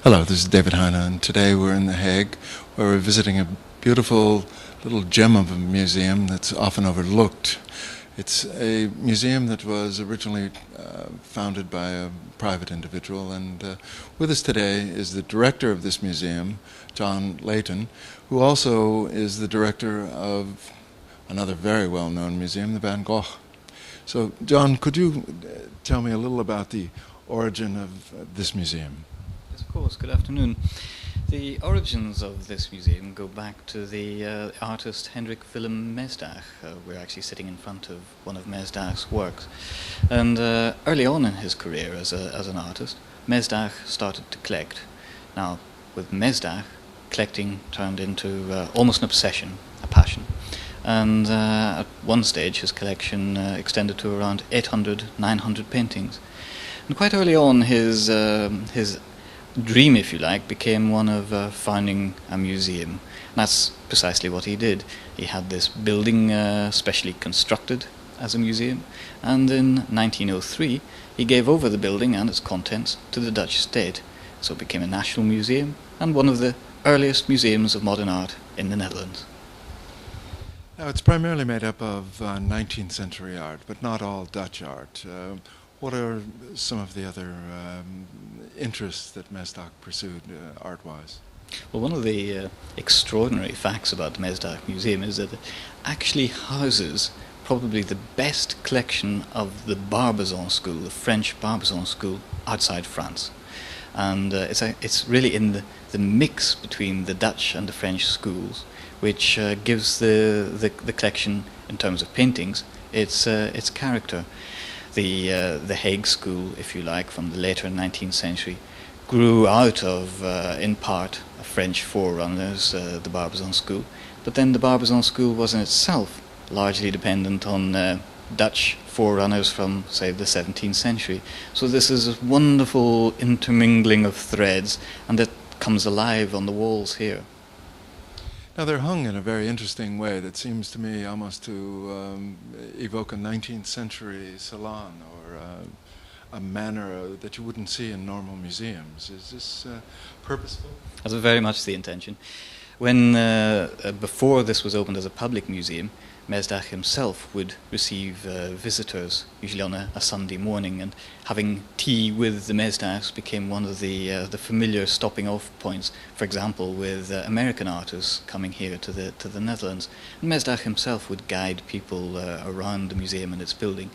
Hello, this is David Heine, and today we're in The Hague, where we're visiting a beautiful little gem of a museum that's often overlooked. It's a museum that was originally founded by a private individual, and with us today is the director of this museum, John Leighton, who also is the director of another very well-known museum, the Van Gogh. So, John, could you tell me a little about the origin of this museum? Yes, of course. Good afternoon. The origins of this museum go back to the artist Hendrik Willem Mesdag. We're actually sitting in front of one of Mesdag's works. And early on in his career as an artist, Mesdag started to collect. Now, with Mesdag, collecting turned into almost an obsession, a passion. And at one stage his collection extended to around 800, 900 paintings. And quite early on his dream, if you like, became one of founding a museum. And that's precisely what he did. He had this building specially constructed as a museum, and in 1903 he gave over the building and its contents to the Dutch state. So it became a national museum and one of the earliest museums of modern art in the Netherlands. Now, it's primarily made up of 19th century art, but not all Dutch art. What are some of the other interests that Mesdag pursued art-wise? Well, one of the extraordinary facts about the Mesdag Museum is that it actually houses probably the best collection of the Barbizon school, the French Barbizon school, outside France. And it's really in the mix between the Dutch and the French schools, which gives the collection, in terms of paintings, its character. The Hague school, if you like, from the later 19th century, grew out of, in part, a French forerunners, the Barbizon school. But then the Barbizon school was in itself largely dependent on Dutch forerunners from, say, the 17th century. So this is a wonderful intermingling of threads, and that comes alive on the walls here. Now, they're hung in a very interesting way that seems to me almost to evoke a 19th century salon or a manner that you wouldn't see in normal museums. Is this purposeful? That's very much the intention. When, before this was opened as a public museum, Mesdag himself would receive visitors, usually on a Sunday morning, and having tea with the Mesdags became one of the familiar stopping off points. For example, with American artists coming here to the Netherlands, and Mesdag himself would guide people around the museum and its building.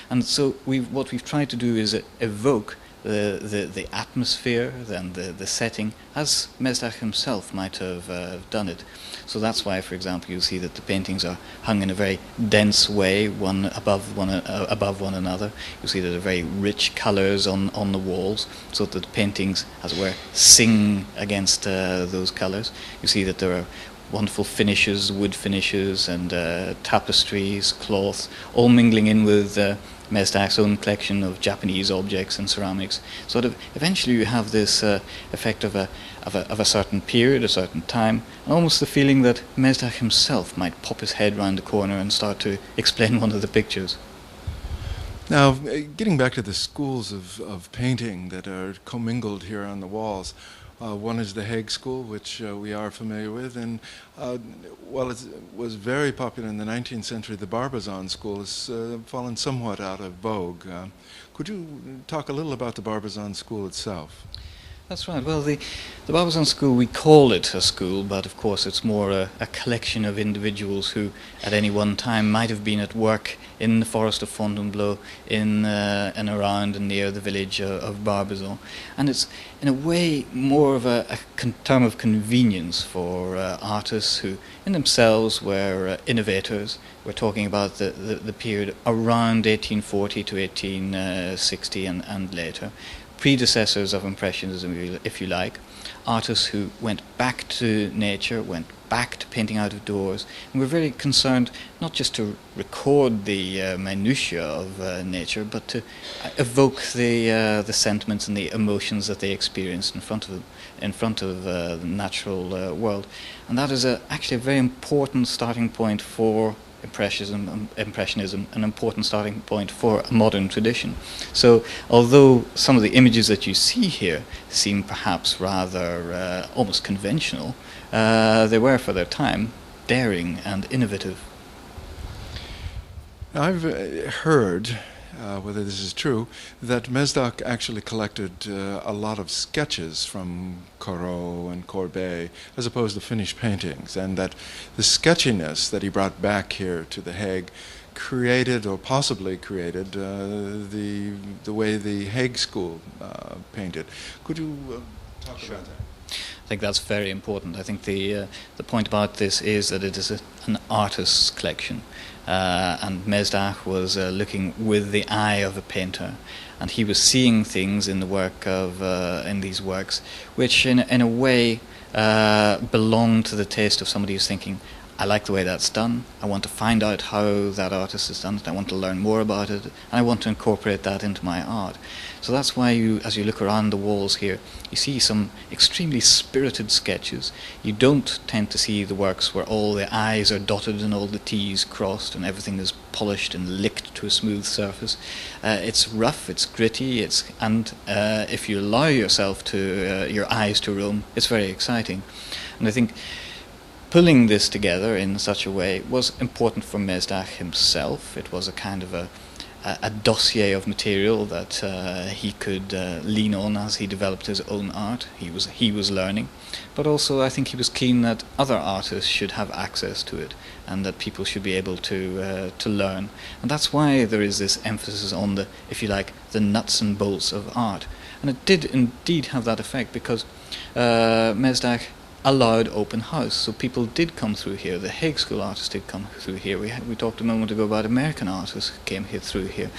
And so what we've tried to do is evoke the atmosphere and the setting as Mesdag himself might have done it. So that's why, for example, you'll see that the paintings are hung in a very dense way, one above one another. You'll see that there are very rich colours on the walls, so that the paintings, as it were, sing against those colours. You see that there are wonderful finishes, wood finishes, and tapestries, cloth, all mingling in with Mesdag's own collection of Japanese objects and ceramics. So that eventually you have this effect of a certain period, a certain time, and almost the feeling that Mesdag himself might pop his head round the corner and start to explain one of the pictures. Now, getting back to the schools of painting that are commingled here on the walls, one is the Hague School, which we are familiar with, and while it was very popular in the 19th century, the Barbizon School has fallen somewhat out of vogue. Could you talk a little about the Barbizon School itself? That's right. Well, the Barbizon School, we call it a school, but of course it's more a collection of individuals who at any one time might have been at work in the forest of Fontainebleau, in and around and near the village of Barbizon. And it's in a way more of a term of convenience for artists who in themselves were innovators. We're talking about the period around 1840 to 1860 and later. Predecessors of Impressionism, if you like, artists who went back to nature, went back to painting out of doors, and were very concerned not just to record the minutiae of nature, but to evoke the sentiments and the emotions that they experienced in front of the natural world. And that is actually a very important starting point for Impressionism, an important starting point for a modern tradition. So, although some of the images that you see here seem perhaps rather almost conventional, they were for their time daring and innovative. I've heard, whether this is true, that Mesdag actually collected a lot of sketches from Corot and Courbet as opposed to finished paintings, and that the sketchiness that he brought back here to The Hague created, or possibly created, the way the Hague School painted. Could you talk about that? I think that's very important. I think the point about this is that it is an artist's collection. And Mesdag was looking with the eye of a painter, and he was seeing things in the work of in these works, which in a way belonged to the taste of somebody who's thinking, I like the way that's done. I want to find out how that artist has done it. I want to learn more about it, and I want to incorporate that into my art. So that's why as you look around the walls here, you see some extremely spirited sketches. You don't tend to see the works where all the I's are dotted and all the T's crossed and everything is polished and licked to a smooth surface. It's rough, it's gritty, and if you allow yourself to your eyes to roam, it's very exciting. And I think pulling this together in such a way was important for Mesdag himself. It was a kind of a dossier of material that he could lean on as he developed his own art. He was learning, but also I think he was keen that other artists should have access to it, and that people should be able to learn. And that's why there is this emphasis on the, if you like, the nuts and bolts of art. And it did indeed have that effect, because Mesdag allowed open house, so people did come through here. The Hague School artists did come through here. We talked a moment ago about American artists who came here through here,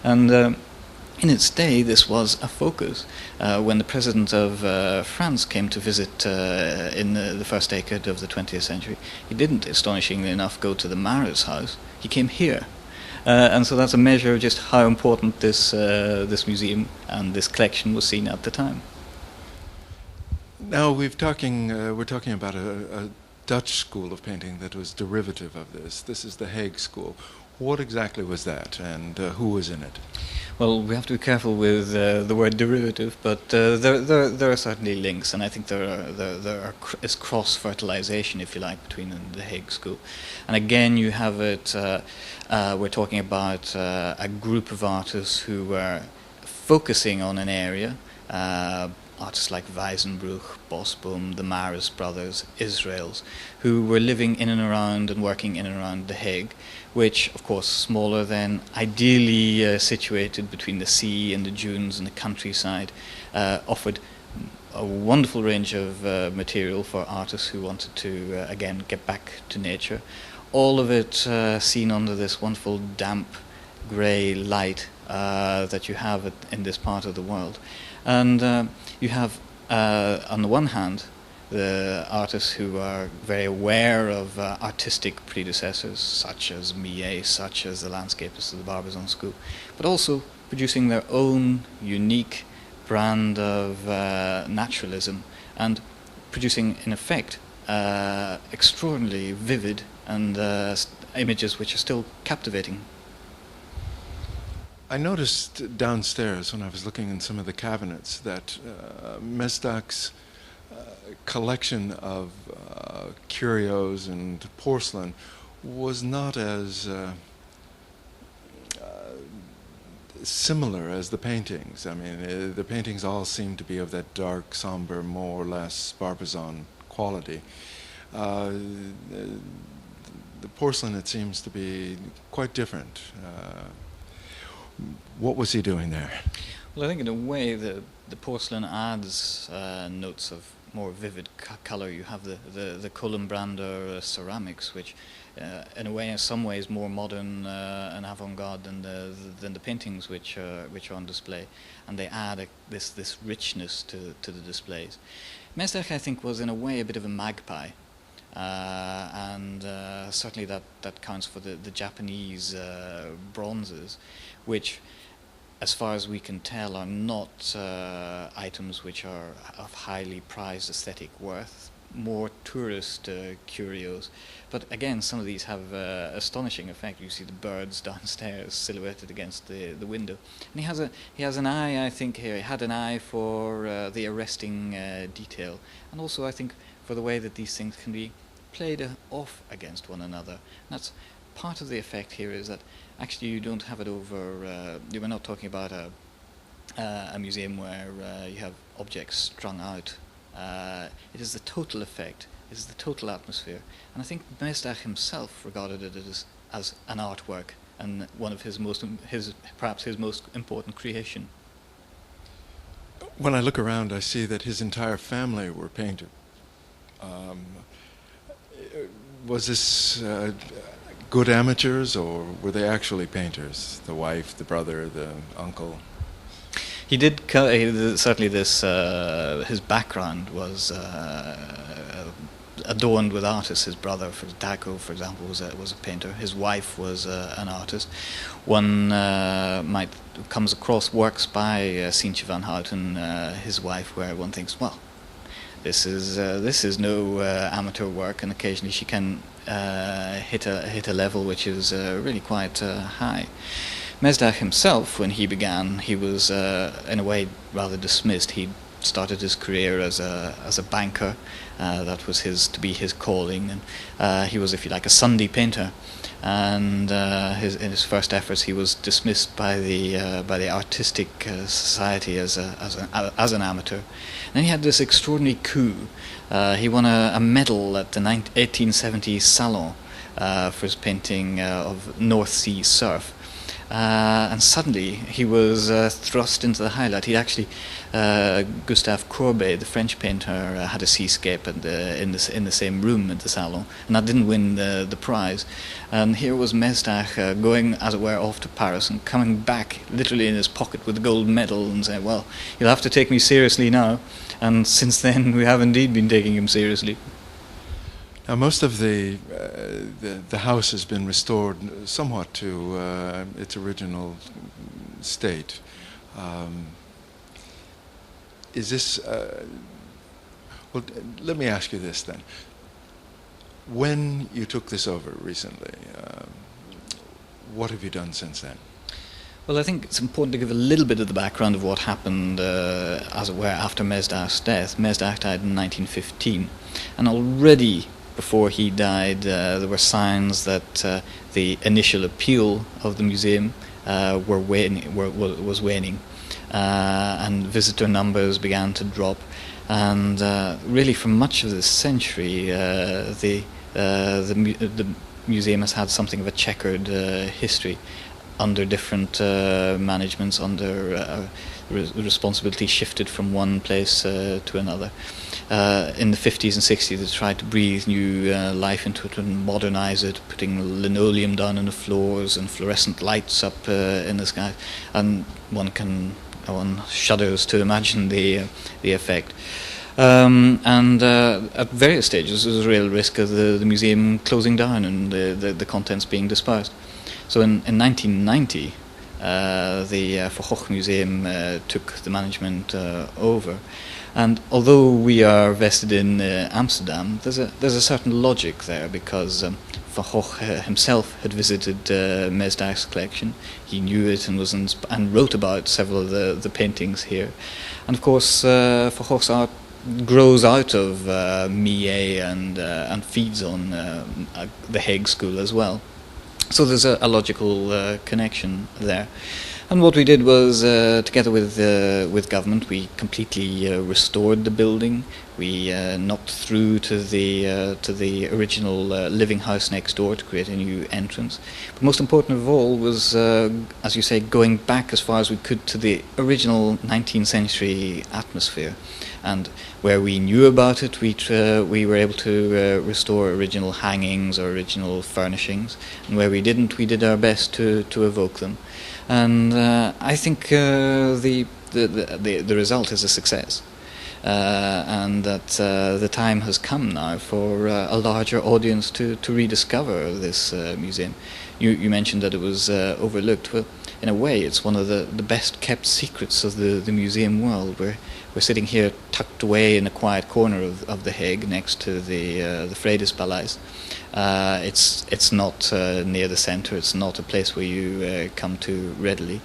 and in its day this was a focus. When the president of France came to visit in the first decade of the 20th century, he didn't, astonishingly enough, go to the Marais house. He came here. And so that's a measure of just how important this museum and this collection was seen at the time. Now we're talking about a Dutch school of painting that was derivative of this. This is the Hague School. What exactly was that, and who was in it? Well, we have to be careful with the word derivative, but there are certainly links, and I think there is cross-fertilization, if you like, between the Hague School. And again, you have it. We're talking about a group of artists who were focusing on an area. Artists like Wijzenbroek, Bosboom, the Maris brothers, Israels, who were living in and around and working in and around The Hague, which, of course, smaller than, ideally situated between the sea and the dunes and the countryside, offered a wonderful range of material for artists who wanted to, again, get back to nature. All of it seen under this wonderful damp grey light that you have in this part of the world. And you have, on the one hand, the artists who are very aware of artistic predecessors, such as Millet, such as the landscapists of the Barbizon School, but also producing their own unique brand of naturalism, and producing, in effect, extraordinarily vivid and images which are still captivating. I noticed downstairs when I was looking in some of the cabinets that Mesdag's collection of curios and porcelain was not as similar as the paintings. I mean, the paintings all seem to be of that dark, somber, more or less Barbizon quality. The porcelain, it seems to be quite different. What was he doing there? Well, I think in a way the porcelain adds notes of more vivid colour. You have the Kolumbrander ceramics, which in a way, in some ways, more modern and avant-garde than the paintings which are on display, and they add this richness to the displays. Mesdag, I think, was in a way a bit of a magpie. And certainly that counts for the Japanese bronzes, which, as far as we can tell, are not items which are of highly prized aesthetic worth. more tourist curios. But again, some of these have astonishing effect. You see the birds downstairs silhouetted against the window. And he has an eye, I think, here. He had an eye for the arresting detail. And also, I think, for the way that these things can be played off against one another. And that's part of the effect here, is that actually you don't have it over... we're not talking about a museum where you have objects strung out. It is the total effect, it is the total atmosphere. And I think Mesdag himself regarded it as an artwork and one of perhaps his most important creation. When I look around, I see that his entire family were painted. Was this good amateurs, or were they actually painters? The wife, the brother, the uncle? He did certainly this. His background was adorned with artists. His brother, Daco, for example, was a painter. His wife was an artist. One comes across works by Sintje van Houten, his wife, where one thinks, well, this is no amateur work, and occasionally she can hit a level which is really quite high. Mesdag himself, when he began, he was in a way rather dismissed. He started his career as a banker. That was to be his calling, and he was, if you like, a Sunday painter. And in his first efforts, he was dismissed by the artistic society as an amateur. And then he had this extraordinary coup. He won a medal at the 1870 Salon for his painting of North Sea surf. And suddenly he was thrust into the highlight. He actually, Gustave Courbet, the French painter, had a seascape in the same room at the Salon, and that didn't win the prize. And here was Mesdag going, as it were, off to Paris and coming back literally in his pocket with the gold medal and saying, well, you'll have to take me seriously now. And since then we have indeed been taking him seriously. Now, most of the house has been restored somewhat to its original state. Is this... well, let me ask you this then. When you took this over recently, what have you done since then? Well, I think it's important to give a little bit of the background of what happened, as it were, after Mesdag's death. Mesdag died in 1915, and already before he died, there were signs that the initial appeal of the museum was waning, and visitor numbers began to drop. And really, for much of this century, the museum has had something of a checkered history, under different managements, under responsibility shifted from one place to another. In the 50s and 60s, they tried to breathe new life into it and modernize it, putting linoleum down on the floors and fluorescent lights up in the sky. And one shudders to imagine the effect. And at various stages, there was a real risk of the museum closing down and the contents being dispersed. So in 1990, the Van Gogh Museum took the management over. And although we are vested in Amsterdam, there's a certain logic there, because Van Gogh himself had visited Mesdag's collection. He knew it and wrote about several of the paintings here. And of course, Van Gogh's art grows out of Millet and feeds on the Hague School as well. So there's a logical connection there. And what we did was, together with government, we completely restored the building. We knocked through to the original living house next door to create a new entrance. But most important of all was, as you say, going back as far as we could to the original 19th century atmosphere. And where we knew about it, we were able to restore original hangings or original furnishings. And where we didn't, we did our best to evoke them. And I think the result is a success, and that the time has come now for a larger audience to rediscover this museum. You mentioned that it was overlooked. Well, in a way, it's one of the best kept secrets of the museum world. We're we're sitting here tucked away in a quiet corner of the Hague next to the Vredespaleis. It's not near the centre. It's not a place where you come to readily.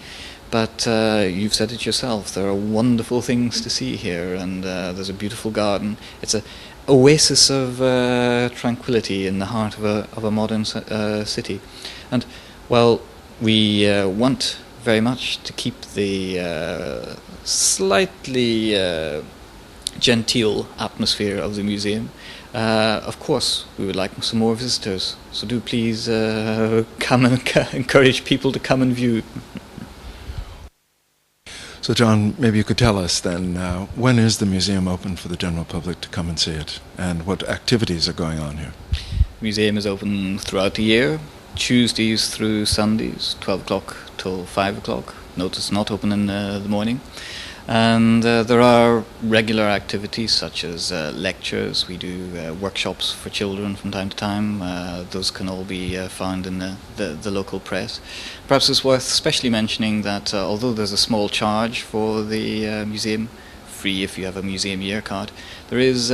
But you've said it yourself. There are wonderful things to see here, and there's a beautiful garden. It's a oasis of tranquility in the heart of a modern city. And well, we want very much to keep the slightly genteel atmosphere of the museum. Of course, we would like some more visitors, so do please come and encourage people to come and view. So John, maybe you could tell us then, when is the museum open for the general public to come and see it, and what activities are going on here? The museum is open throughout the year, Tuesdays through Sundays, 12 o'clock till 5 o'clock. Notice not open in the morning. And there are regular activities such as lectures. We do workshops for children from time to time. Those can all be found in the local press. Perhaps it's worth especially mentioning that although there's a small charge for the museum, free if you have a museum year card, there is,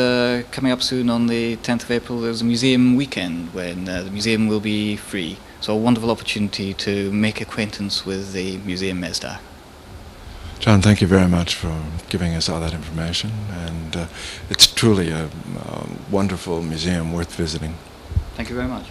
coming up soon on the 10th of April, there's a museum weekend when the museum will be free. So a wonderful opportunity to make acquaintance with the Museum Mesdag. John, thank you very much for giving us all that information, and it's truly a wonderful museum worth visiting. Thank you very much.